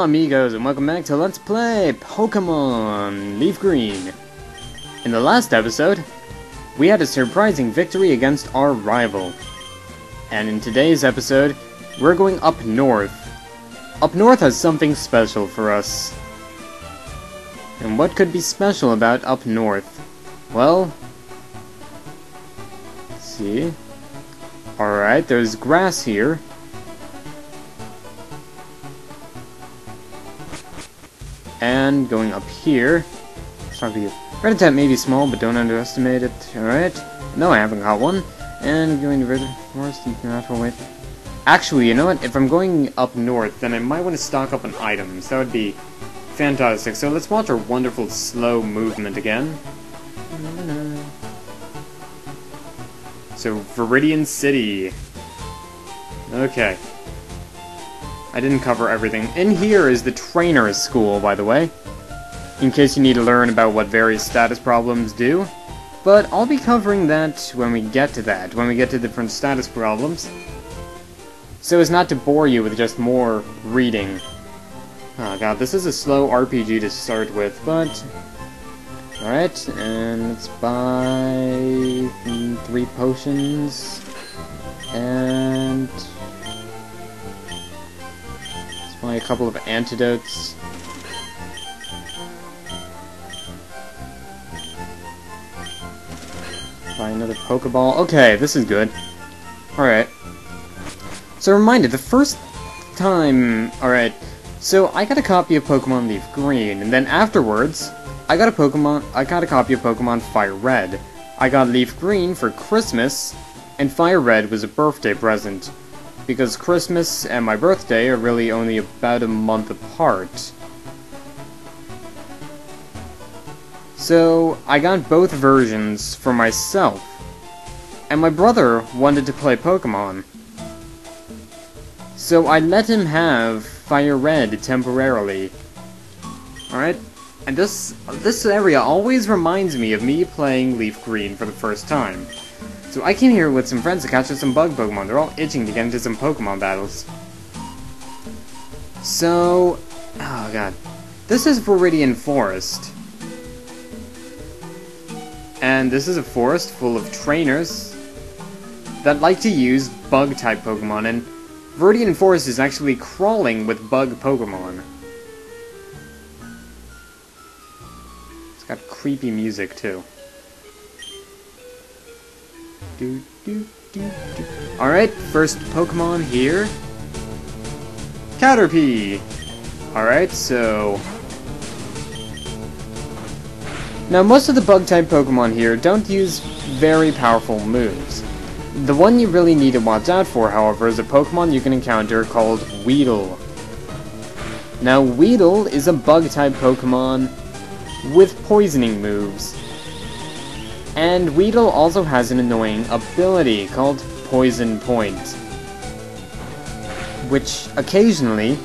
Hola amigos, and welcome back to Let's Play Pokémon LeafGreen. In the last episode, we had a surprising victory against our rival. And in today's episode, we're going up north. Up north has something special for us. And what could be special about up north? Well, let's see. Alright, there's grass here. And going up here, Red-tap may be small, but don't underestimate it. Alright. No, I haven't got one. And going to River Forest, natural way. Actually, you know what? If I'm going up north, then I might want to stock up on items. That would be fantastic. So let's watch our wonderful slow movement again. So, Viridian City. Okay. I didn't cover everything. In here is the trainer's school, by the way, in case you need to learn about what various status problems do. But I'll be covering that when we get to different status problems, so as not to bore you with just more reading. Oh god, this is a slow RPG to start with, but... Alright, and let's buy 3 potions, and... a couple of antidotes. Buy another Pokeball. Okay, this is good. Alright. So reminder, the first time... Alright, so I got a copy of Pokemon Leaf Green, and then afterwards, I got a copy of Pokemon Fire Red. I got Leaf Green for Christmas, and Fire Red was a birthday present, because Christmas and my birthday are really only about a month apart. So, I got both versions for myself. And my brother wanted to play Pokemon. So I let him have Fire Red temporarily. Alright? And this area always reminds me of me playing Leaf Green for the first time. So I came here with some friends to catch some bug Pokemon. They're all itching to get into some Pokemon battles. So... oh god. This is Viridian Forest. And this is a forest full of trainers that like to use bug-type Pokemon, and Viridian Forest is actually crawling with bug Pokemon. It's got creepy music, too. Alright, first Pokemon here. Caterpie! Alright, so... now, most of the bug-type Pokemon here don't use very powerful moves. The one you really need to watch out for, however, is a Pokemon you can encounter called Weedle. Now, Weedle is a bug-type Pokemon with poisoning moves. And Weedle also has an annoying ability called Poison Point, which occasionally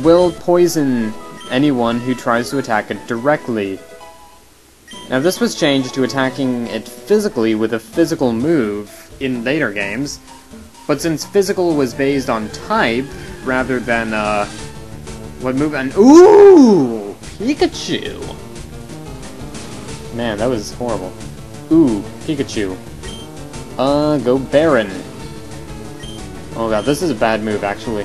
will poison anyone who tries to attack it directly. Now this was changed to attacking it physically with a physical move in later games, but since physical was based on type rather than what move, and ooh, Pikachu! Man, that was horrible. Ooh, Pikachu. Go Baron. Oh god, this is a bad move, actually.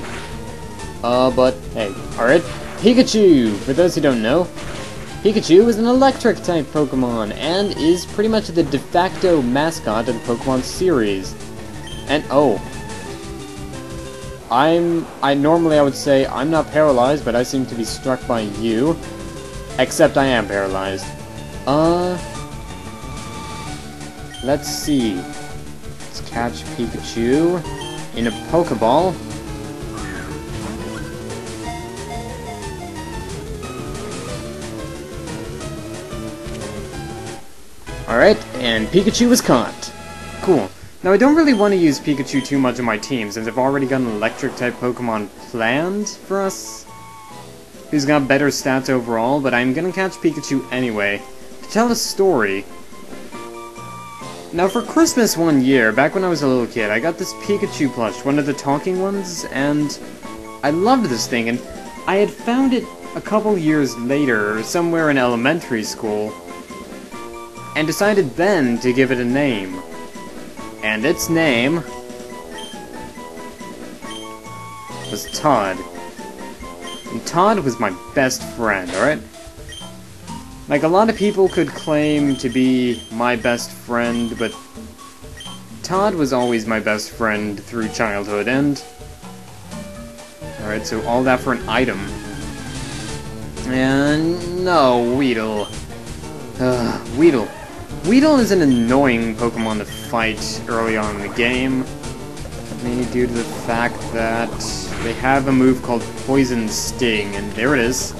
But, hey, alright. Pikachu! For those who don't know, Pikachu is an electric-type Pokemon, and is pretty much the de facto mascot of the Pokemon series. And, oh. Normally I would say, I'm not paralyzed, but I seem to be struck by you. Except I am paralyzed. Let's see. Let's catch Pikachu in a Pokeball. Alright, and Pikachu is caught. Cool. Now, I don't really want to use Pikachu too much on my team, since I've already got an electric-type Pokemon planned for us, who's got better stats overall, but I'm gonna catch Pikachu anyway, to tell a story. Now, for Christmas one year, back when I was a little kid, I got this Pikachu plush, one of the talking ones, and I loved this thing, and I had found it a couple years later, somewhere in elementary school, and decided then to give it a name. And its name was Todd. And Todd was my best friend, alright? Like, a lot of people could claim to be my best friend, but Todd was always my best friend through childhood, and... Alright, so all that for an item. And... no, Weedle. Weedle. Weedle is an annoying Pokemon to fight early on in the game, mainly due to the fact that they have a move called Poison Sting, and there it is.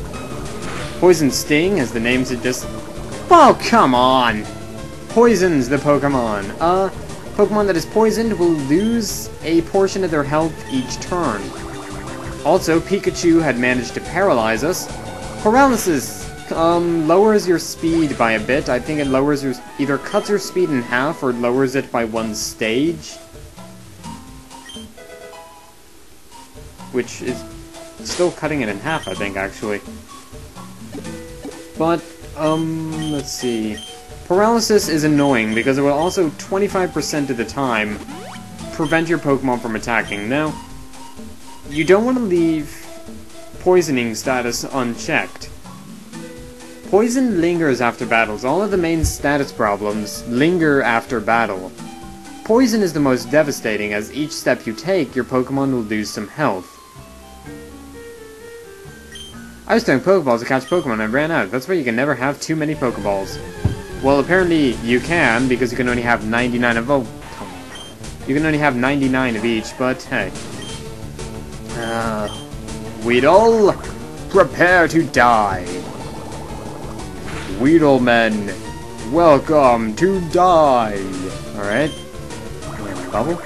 Poison Sting, as the name suggests... Oh, come on! Poisons the Pokemon. Pokemon that is poisoned will lose a portion of their health each turn. Also, Pikachu had managed to paralyze us. Paralysis lowers your speed by a bit. I think it lowers your... either cuts your speed in half or lowers it by one stage. Which is still cutting it in half, I think, actually. But, let's see. Paralysis is annoying because it will also 25% of the time prevent your Pokemon from attacking. Now, you don't want to leave poisoning status unchecked. Poison lingers after battles. All of the main status problems linger after battle. Poison is the most devastating, as each step you take, your Pokemon will lose some health. I was throwing Pokeballs to catch Pokemon and I ran out. That's why you can never have too many Pokeballs. Well, apparently you can, because you can only have 99 of... oh, you can only have 99 of each, but hey. Weedle, prepare to die. Weedlemen, welcome to die. Alright. Bubble.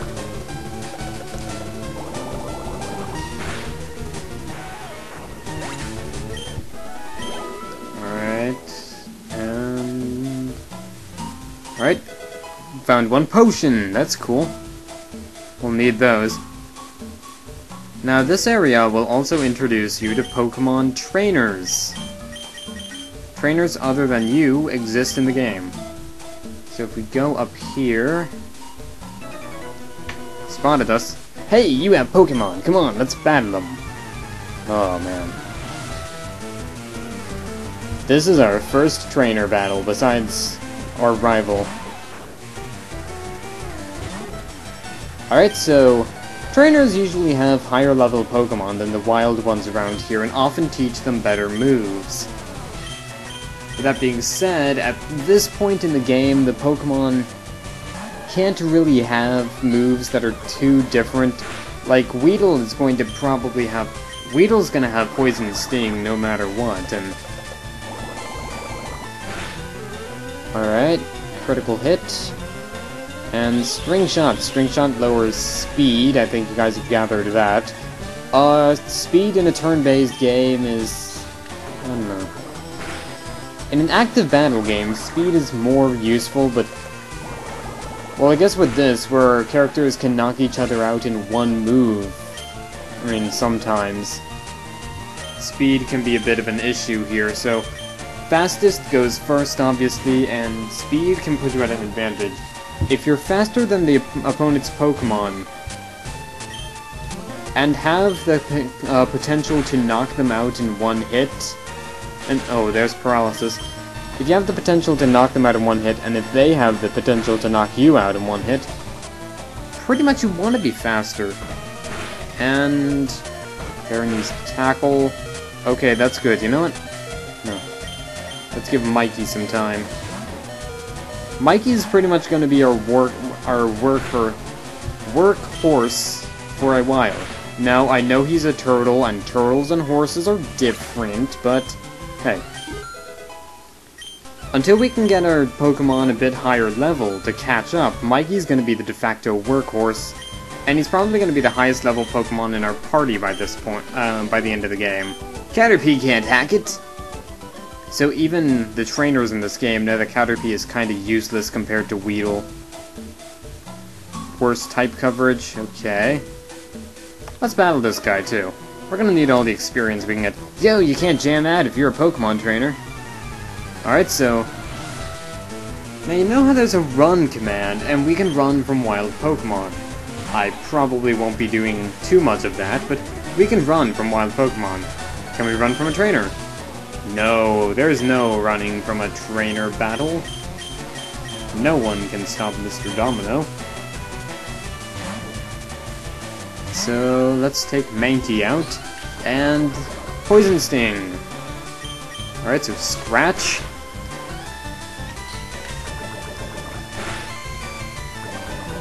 Alright, found one potion, that's cool. We'll need those. Now this area will also introduce you to Pokemon trainers. Trainers other than you exist in the game. So if we go up here... Spotted us. Hey, you have Pokemon, come on, let's battle them. Oh man. This is our first trainer battle besides... our rival. Alright, so trainers usually have higher level Pokemon than the wild ones around here and often teach them better moves. With that being said, at this point in the game, the Pokemon can't really have moves that are too different. Like, Weedle is going to probably have... Weedle's gonna have Poison Sting no matter what, and... Alright, critical hit. And String Shot. String Shot lowers speed, I think you guys have gathered that. Speed in a turn-based game is... I don't know. In an active battle game, speed is more useful, but... well, I guess with this, where characters can knock each other out in one move, I mean, sometimes, speed can be a bit of an issue here, so... Fastest goes first, obviously, and speed can put you at an advantage. If you're faster than the opponent's Pokemon, and have the potential to knock them out in one hit, and oh, there's Paralysis. If you have the potential to knock them out in one hit, and if they have the potential to knock you out in one hit, pretty much you want to be faster. And... Paranese Tackle. Okay, that's good. You know what? No. Let's give Mikey some time. Mikey's pretty much going to be our workhorse for a while. Now, I know he's a turtle, and turtles and horses are different, but hey. Until we can get our Pokemon a bit higher level to catch up, Mikey's going to be the de facto workhorse, and he's probably going to be the highest level Pokemon in our party by this point, by the end of the game. Caterpie can't hack it! So even the trainers in this game know that Caterpie is kinda useless compared to Weedle. Worse type coverage, okay. Let's battle this guy too. We're gonna need all the experience we can get. Yo, you can't jam that if you're a Pokemon trainer. Alright, so... Now you know how there's a run command, and we can run from wild Pokemon. I probably won't be doing too much of that, but we can run from wild Pokemon. Can we run from a trainer? No, there's no running from a trainer battle. No one can stop Mr. Domino. So, let's take Mankey out, and Poison Sting. Alright, so Scratch.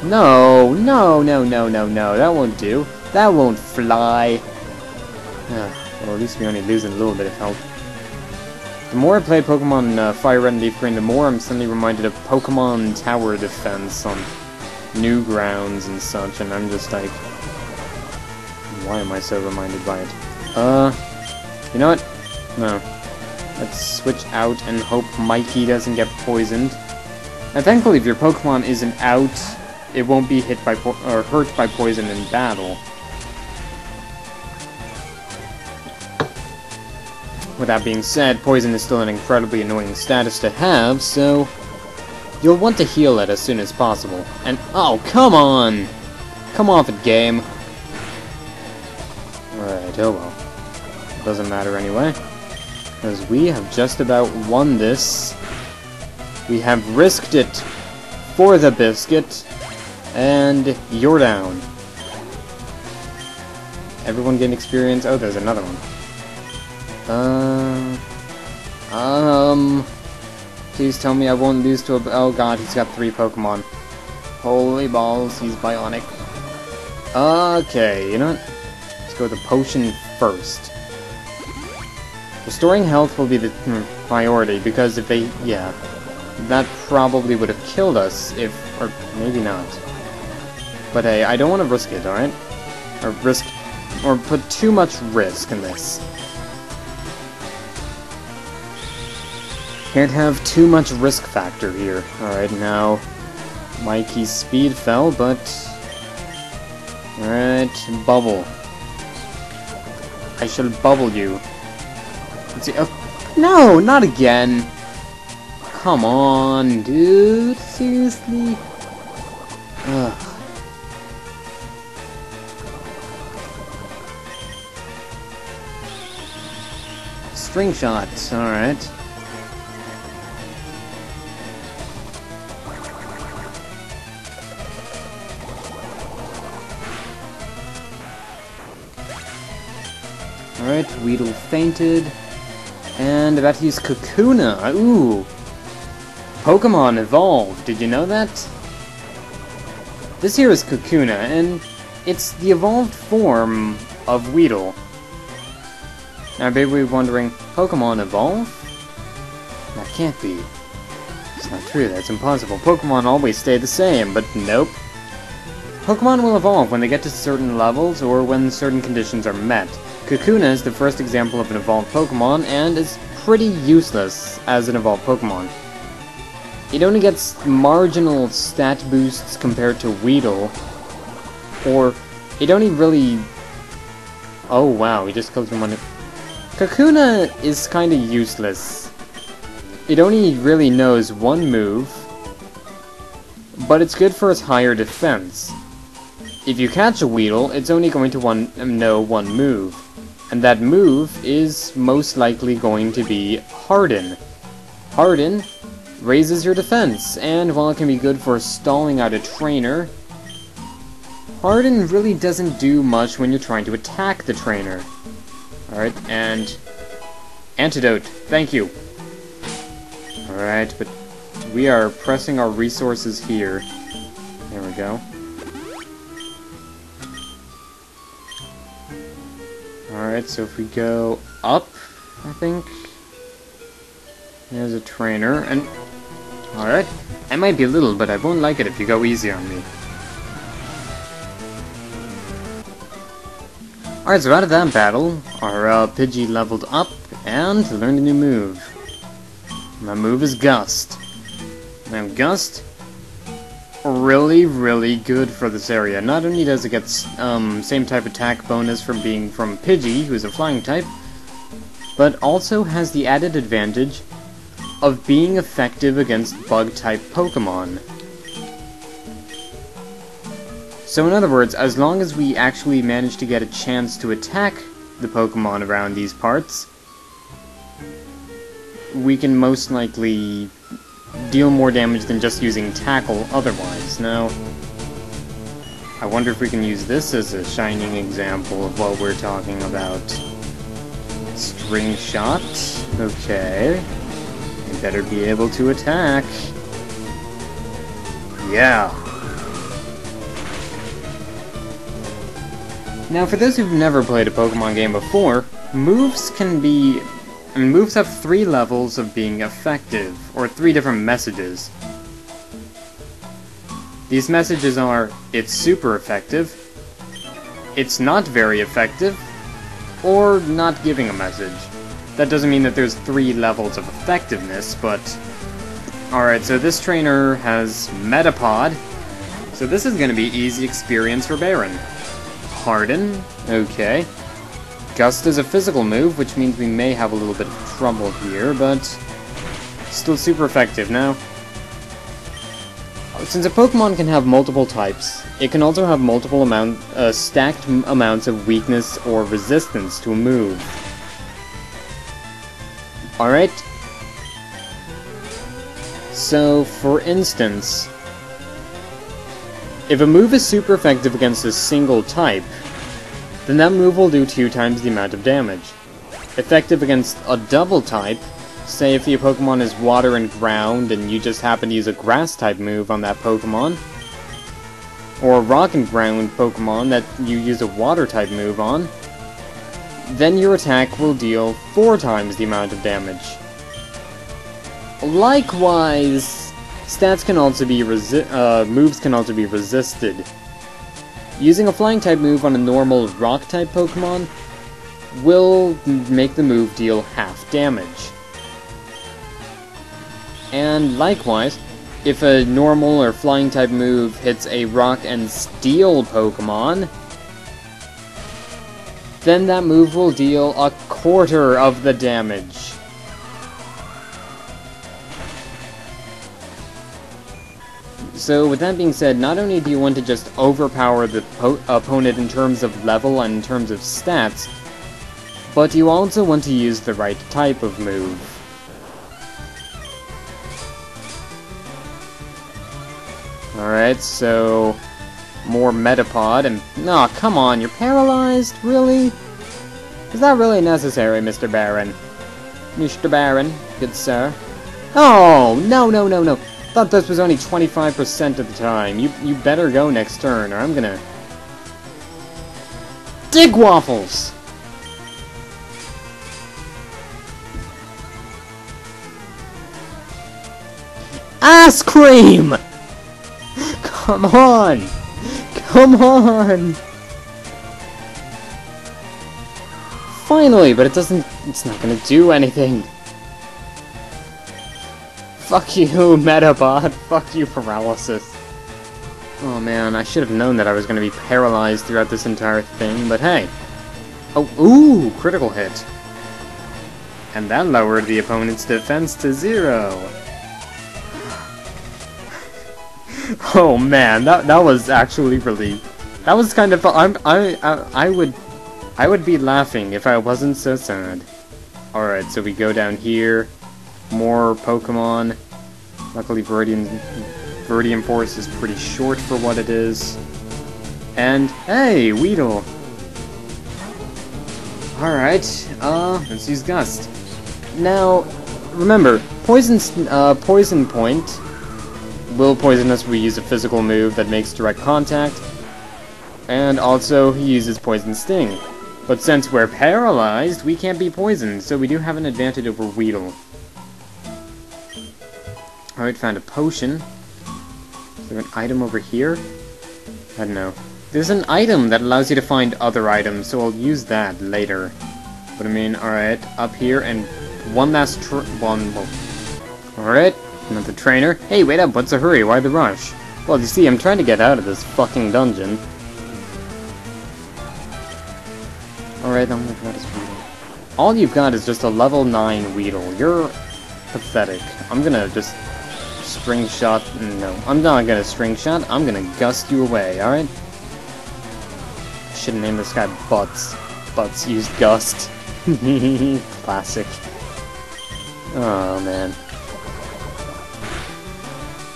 No, that won't do. That won't fly. Well, at least we only losing a little bit of health. The more I play Pokemon Fire Red and Leaf Green, the more I'm suddenly reminded of Pokemon Tower Defense on Newgrounds and such, and I'm just like... Why am I so reminded by it? You know what? No. Let's switch out and hope Mikey doesn't get poisoned. Now, thankfully, if your Pokemon isn't out, it won't be hit by or hurt by poison in battle. With that being said, poison is still an incredibly annoying status to have, so you'll want to heal it as soon as possible. And oh, come on! Come off it, game. Alright, oh well. Doesn't matter anyway. Because we have just about won this. We have risked it for the biscuit. And you're down. Everyone getting experience? Oh, there's another one. Please tell me I won't lose to a... Oh god, he's got 3 Pokemon. Holy balls, he's bionic. Okay, you know what? Let's go with the potion first. Restoring health will be the priority, because if they... Yeah. That probably would have killed us if... Or maybe not. But hey, I don't want to risk it, alright? Or risk... Or put too much risk in this. Can't have too much risk factor here. Alright, now... Mikey's speed fell, but... Alright, Bubble. I shall bubble you. Let's see... Oh, no, not again! Come on, dude. Seriously? Ugh. String shots, alright. Alright, Weedle fainted. And about to use Kakuna. Ooh! Pokemon evolved, did you know that? This here is Kakuna, and it's the evolved form of Weedle. Now, maybe we're wondering, Pokemon evolve? That can't be. It's not true, that's impossible. Pokemon always stay the same, but nope. Pokemon will evolve when they get to certain levels, or when certain conditions are met. Kakuna is the first example of an evolved Pokemon, and is pretty useless as an evolved Pokemon. It only gets marginal stat boosts compared to Weedle, or it only really... Oh wow, we just killed him on it. Kakuna is kinda useless. It only really knows one move, but it's good for its higher defense. If you catch a Weedle, it's only going to know one move, and that move is most likely going to be Harden. Harden raises your defense, and while it can be good for stalling out a trainer, Harden really doesn't do much when you're trying to attack the trainer. Alright, and... Antidote, thank you. Alright, but we are pressing our resources here. There we go. Alright, so if we go up, I think... There's a trainer, and... Alright, I might be little, but I won't like it if you go easy on me. Alright, so out of that battle, our Pidgey leveled up and learned a new move. My move is Gust. Now Gust really, really good for this area. Not only does it get same type attack bonus from being from Pidgey, who's a flying type, but also has the added advantage of being effective against bug-type Pokémon. So in other words, as long as we actually manage to get a chance to attack the Pokémon around these parts, we can most likely deal more damage than just using Tackle otherwise. Now, I wonder if we can use this as a shining example of what we're talking about. String Shot. Okay. You better be able to attack. Yeah. Now, for those who've never played a Pokemon game before, moves have 3 levels of being effective, or 3 different messages. These messages are, it's super effective, it's not very effective, or not giving a message. That doesn't mean that there's 3 levels of effectiveness, but... Alright, so this trainer has Metapod, so this is going to be easy experience for Baron. Harden, okay. Gust is a physical move, which means we may have a little bit of trouble here, but still super effective. Now, since a Pokemon can have multiple types, it can also have multiple stacked amounts of weakness or resistance to a move. Alright? So, for instance, if a move is super effective against a single type, then that move will do 2 times the amount of damage. Effective against a double type, say if your Pokemon is water and ground and you just happen to use a grass type move on that Pokemon, or a rock and ground Pokemon that you use a water type move on, then your attack will deal 4 times the amount of damage. Likewise, moves can also be resisted. Using a flying type move on a normal rock type Pokemon will make the move deal half damage. And likewise, if a normal or flying type move hits a rock and steel Pokemon, then that move will deal 1/4 of the damage. So, with that being said, not only do you want to just overpower the opponent in terms of level and in terms of stats, but you also want to use the right type of move. Alright, so... more Metapod, and... Aw, oh, come on, you're paralyzed? Really? Is that really necessary, Mr. Baron? Mr. Baron, good sir. Oh, no, no, no, no. Thought this was only 25% of the time. You better go next turn, or I'm gonna... Dig Waffles! Ice cream! Come on! Come on! Finally, but it's not gonna do anything. Fuck you, Metapod. Fuck you, Paralysis. Oh man, I should have known that I was going to be paralyzed throughout this entire thing, but hey. Oh, ooh, critical hit. And that lowered the opponent's defense to 0. Oh man, that was actually really... That was kind of fun. I would be laughing if I wasn't so sad. Alright, so we go down here. More Pokemon. Luckily, Viridian Forest is pretty short for what it is. And, hey, Weedle! Alright, let's use Gust. Now, remember, Poison Point will poison us if we use a physical move that makes direct contact, and also he uses Poison Sting. But since we're paralyzed, we can't be poisoned, so we do have an advantage over Weedle. Alright, found a potion. Is there an item over here? I don't know. There's an item that allows you to find other items, so I'll use that later. But I mean, alright, up here, and one last Alright, another trainer. Hey, wait up, what's the hurry? Why the rush? Well, you see, I'm trying to get out of this fucking dungeon. Alright, oh my god, it's Weedle. All you've got is just a level 9 Weedle. You're pathetic. I'm gonna just string shot. No, I'm not gonna string shot. I'm gonna gust you away, alright? Should name this guy Butts. Butts used gust. Classic. Oh man.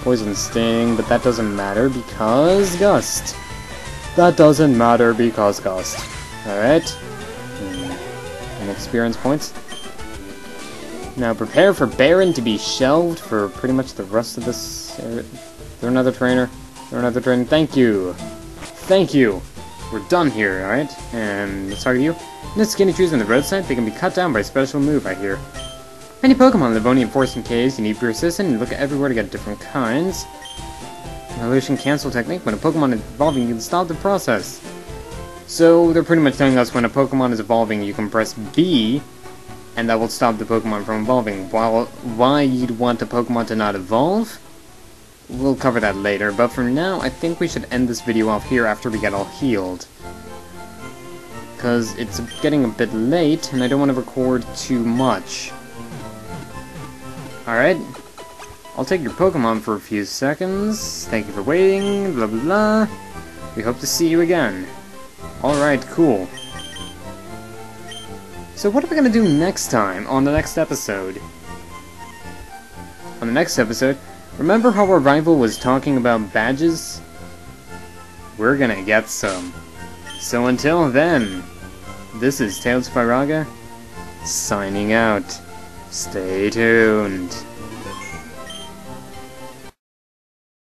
Poison Sting, but that doesn't matter because Gust. That doesn't matter because Gust. Alright. And experience points. Now prepare for Baron to be shelved for pretty much the rest of this area. Is there another trainer? Is there another trainer? Thank you! Thank you! We're done here, alright? And let's target you. In the skinny trees on the roadside, they can be cut down by a special move, I hear. Many Pokemon live only in forests and caves. You need to be persistent and look at everywhere to get different kinds. Evolution cancel technique. When a Pokemon is evolving, you can stop the process. So they're pretty much telling us when a Pokemon is evolving, you can press B, and that will stop the Pokemon from evolving. While why you'd want a Pokemon to not evolve, we'll cover that later. But for now, I think we should end this video off here after we get all healed. Because it's getting a bit late, and I don't want to record too much. Alright, I'll take your Pokemon for a few seconds. Thank you for waiting, blah blah blah. We hope to see you again. Alright, cool. So what are we gonna do next time, on the next episode? On the next episode, remember how our rival was talking about badges? We're gonna get some. So until then, this is Tales of Firaga, signing out. Stay tuned.